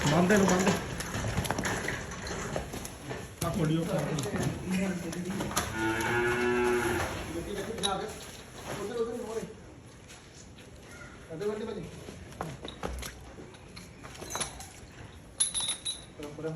ਬੰਦੇ ਨੂੰ ਬੰਦ ਆ ਕੋਡੀਓ ਕਰ ਅੱਧੇ ਵੱਡੇ ਭਾਜੀ ਪੂਰਾ